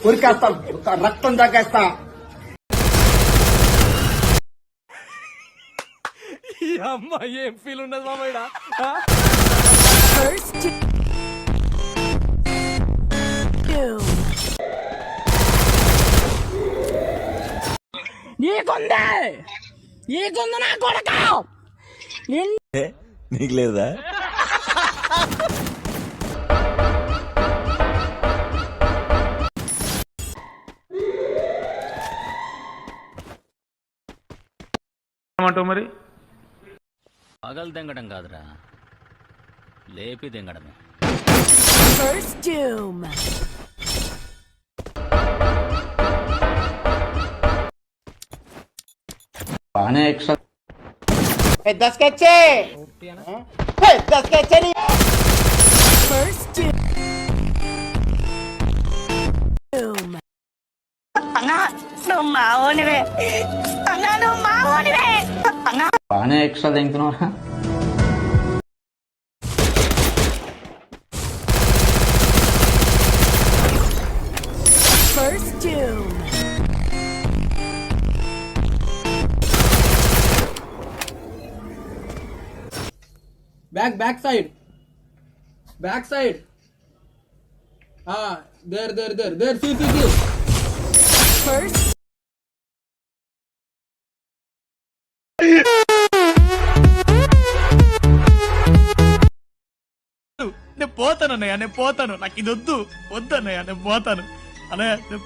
కొరికేస్తా, రక్తం తాకేస్తా. అమ్మా ఏం ఫీల్ ఉన్నది మామయ్య. నీకుంది నా కొడక నీకు లేదా? మరి పగలు దెంగడం కాదురా, లేపి దెంగడమే. బానే ఎక్స్ట్రా పెద్ద స్కెచ్చే పెద్ద స్కెచ్చే. బానే ఎక్స్ట్రా తింటున్నారా? Back side there see. నేను పోతాను అన్నయ్య, నేను పోతాను. నాకు ఇది వద్దన్నయ్య, నేను పోతాను అన్నయ్య.